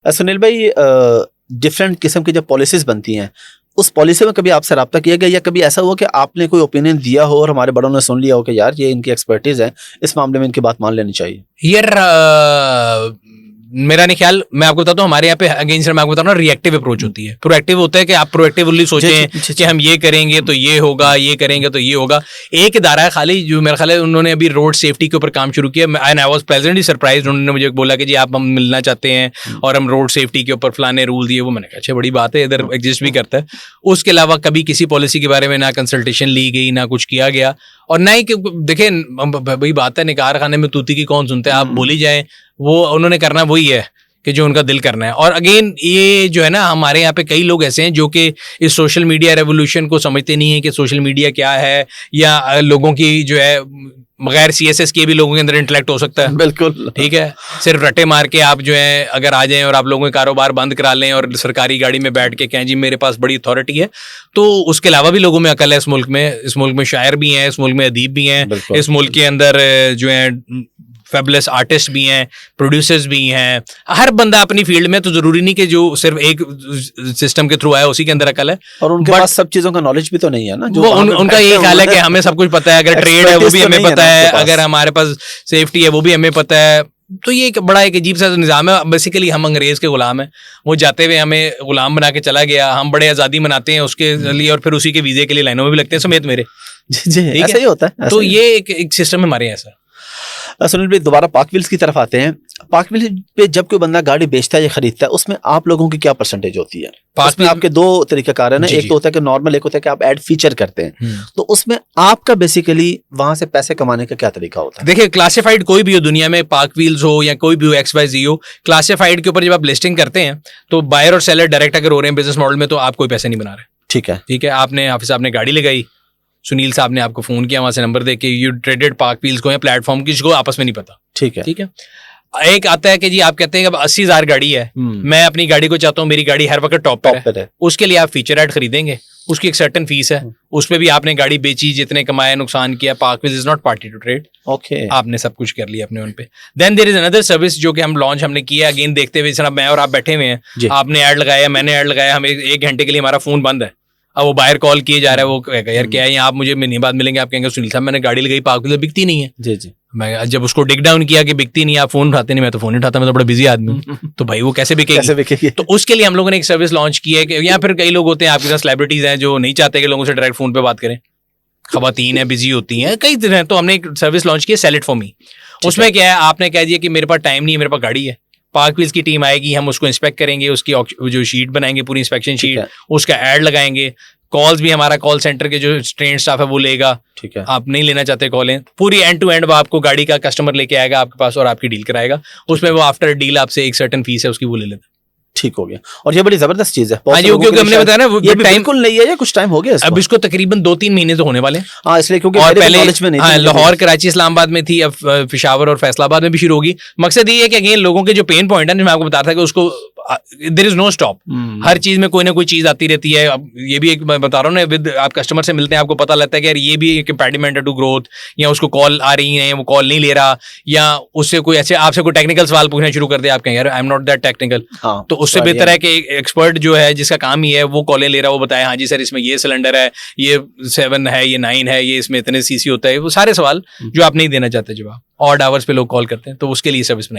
सुनील भाई, डिफरेंट किस्म की जब पॉलिसीज बनती हैं, उस पॉलिसी में कभी आपसे रब्ता किया गया या कभी ऐसा हुआ कि आपने कोई ओपिनियन दिया हो और हमारे बड़ों ने सुन लिया हो कि यार ये इनकी एक्सपर्टीज है, इस मामले में इनकी बात मान लेनी चाहिए? यार मेरा नहीं ख्याल, मैं आपको बताता हूँ, हमारे यहाँ पे अगेंस्ट मैं आपको बता रहा हूँ रिएक्टिव अप्रोच होती है। प्रोएक्टिव होता है कि आप प्रोएक्टिवली सोचें कि हम ये करेंगे तो ये होगा, ये करेंगे तो ये होगा। एक इदारा है खाली जो मेरा ख्याल है उन्होंने अभी रोड सेफ्टी के ऊपर काम शुरू किया, and I was pleasantly surprised. उन्होंने मुझे बोला कि जी आप हम मिलना चाहते हैं और हम रोड सेफ्टी के ऊपर फलाने रूल दिए। वो मैंने कहा अच्छा बड़ी बात है, इधर एग्जिस्ट भी करता है। उसके अलावा कभी किसी पॉलिसी के बारे में ना कंसल्टेशन ली गई, ना कुछ किया गया, और ना ही देखें वही बात है, निकार खाने में तूती की कौन सुनता है, आप बोली जाए, वो उन्होंने करना वही है कि जो उनका दिल करना है। और अगेन ये जो है ना, हमारे यहाँ पे कई लोग ऐसे हैं जो कि इस सोशल मीडिया रेवोल्यूशन को समझते नहीं है कि सोशल मीडिया क्या है, या लोगों की जो है बगैर CSS के भी लोगों के अंदर इंटेलेक्ट हो सकता है। बिल्कुल ठीक है, सिर्फ रटे मार के आप जो है अगर आ जाएं और आप लोगों के कारोबार बंद करा लें और सरकारी गाड़ी में बैठ के कहें जी मेरे पास बड़ी अथॉरिटी है, तो उसके अलावा भी लोगों में अकल है। इस मुल्क में शायर भी हैं, इस मुल्क में अदीब भी हैं, इस मुल्क के अंदर जो है फेबुलस आर्टिस्ट भी हैं, प्रोड्यूसर्स भी हैं, हर बंदा अपनी फील्ड में। तो जरूरी नहीं कि जो सिर्फ एक सिस्टम के थ्रू आया उसी के अंदर अकल है, और उनके पास सब चीजों का नॉलेज भी तो नहीं है ना। जो उनका ये ख्याल है कि हमें सब कुछ पता है, अगर ट्रेड है वो भी हमें पता है, अगर हमारे पास सेफ्टी है वो भी हमें पता है। तो ये एक बड़ा एक अजीब सा निज़ाम है। बेसिकली हम अंग्रेज के गुलाम हैं, वो जाते हुए हमें गुलाम बना के चला गया, हम बड़े आज़ादी मनाते हैं उसके लिए, और फिर उसी के वीज़े के लिए लाइनों में भी लगते हैं समेत मेरे। जी ऐसा ही होता है। तो ये एक सिस्टम है हमारे यहाँ ऐसा। सुनील भाई, दोबारा पाक व्हील्स की तरफ आते हैं। पाक व्हील्स पे जब कोई बंदा गाड़ी बेचता है या खरीदता है, उसमें आप लोगों की क्या परसेंटेज होती है? उसमें आपके दो तरीकाकार है ना, एक तो होता है कि नॉर्मल, एक होता है कि आप ऐड फीचर करते हैं। तो उसमें आपका बेसिकली वहां से पैसे कमाने का क्या तरीका होता है? देखिए, क्लासिफाइड कोई भी हो दुनिया में, पाक व्हील्स हो या कोई भी हो, XYZ हो, क्लासिफाइड के ऊपर जब आप लिस्टिंग करते हैं तो बायर और सेलर डायरेक्ट अगर हो रहे हैं बिजनेस मॉडल में, तो आप कोई पैसे नहीं बना रहे। ठीक है, आपने ऑफिस आपने गाड़ी लगाई, सुनील साहब ने आपको फोन किया, वहां से नंबर देके यू ट्रेडेड पाक व्हील्स को या प्लेटफॉर्म किसको आपस में नहीं पता। ठीक है। एक आता है कि जी आप कहते हैं कि 80,000 गाड़ी है, मैं अपनी गाड़ी को चाहता हूँ मेरी गाड़ी हर वक्त टॉप पर है, उसके लिए आप फीचर ऐड खरीदेंगे, उसकी एक सर्टेन फीस है, उसमें भी आपने गाड़ी बेची, जितने कमाया नुकसान किया, PakWheels is not party to trade. Okay, आपने सब कुछ कर लिया अपने उन पे। Then there is another service जो कि हम लॉन्च हमने किया, अगेन देखते हुए मैं और आप बैठे हुए हैं, आपने ऐड लगाया, मैंने ऐड लगाया, हमें 1 घंटे के लिए हमारा फोन बंद है, अब वो बाहर कॉल किए जा रहा है, वो कहेगा यार क्या है, आप मुझे महीने बाद मिलेंगे, आप कहेंगे सुनील साहब मैंने गाड़ी लगाई, पाक व्हील बिकती नहीं है। जी मैं जब उसको डिग डाउन किया कि बिकती नहीं, आप फोन उठाते नहीं, मैं तो फोन उठाता, मैं तो बड़ा बिजी आदमी हूँ, तो भाई वो कैसे बिकेगी? तो उसके लिए हम लोगों ने एक सर्विस लॉन्च की है कि, या फिर कई लोग होते हैं आपके साथ सेलिब्रिटीज हैं जो नहीं चाहते कि लोगों से डायरेक्ट फोन पे बात करें, खवातीन है, बिजी होती हैं, कई तरह, तो हमने एक सर्विस लॉन्च की है, सेल इट फॉर मी। उसमें क्या है, आपने कह दिया कि मेरे पास टाइम नहीं है, मेरे पास गाड़ी है, पाक व्हील्स की टीम आएगी, हम उसको इंस्पेक्ट करेंगे, उसकी जो शीट बनाएंगे पूरी इंस्पेक्शन शीट, उसका ऐड लगाएंगे, कॉल्स भी हमारा कॉल सेंटर के जो ट्रेन स्टाफ है वो लेगा। ठीक है, आप नहीं लेना चाहते कॉलें, पूरी एंड टू एंड वो आपको गाड़ी का कस्टमर लेके आएगा आपके पास और आपकी डील कराएगा, उसमें वो आफ्टर डील आपसे एक सर्टेन फीस है उसकी वो ले लेते। ठीक हो गया, और ये बड़ी जबरदस्त चीज है। हाँ जी, क्योंकि हमने बताया ना ये टाइम बिल्कुल नहीं है, या कुछ टाइम हो गया अब इसको तकरीबन 2-3 महीने तो होने वाले हैं। हाँ, इसलिए क्योंकि पहले नॉलेज में नहीं थी, लाहौर, कराची, इस्लामाबाद में थी, अब पेशावर और फैसलाबाद में भी शुरू होगी। मकसद ये है कि अगेन लोगों के जो पेन पॉइंट है, मैं आपको बता था कि उसको देयर इज नो स्टॉप, हर चीज में कोई ना कोई चीज आती रहती है। अब ये भी एक मैं बता रहा हूँ ना, विद आप कस्टमर से मिलते हैं आपको पता लगता है कि यार ये भी एक इम्पेडिमेंट है टू ग्रोथ, या उसको कॉल आ रही है वो कॉल नहीं ले रहा, या उससे कोई ऐसे आपसे कोई टेक्निकल सवाल पूछना शुरू कर दे, आप कहें यार I am not that technical, तो उससे बेहतर है कि एक्सपर्ट जो है जिसका काम ही है वो कॉलें ले रहा है, वो बताए हाँ जी सर इसमें ये सिलेंडर है, ये 7 है, ये 9 है, ये इसमें इतने सीसी होता है, वो सारे सवाल जो आप नहीं देना चाहते जवाब, ऑड आवर्स पे लोग कॉल करते हैं, तो उसके लिए सर्विस बनाई।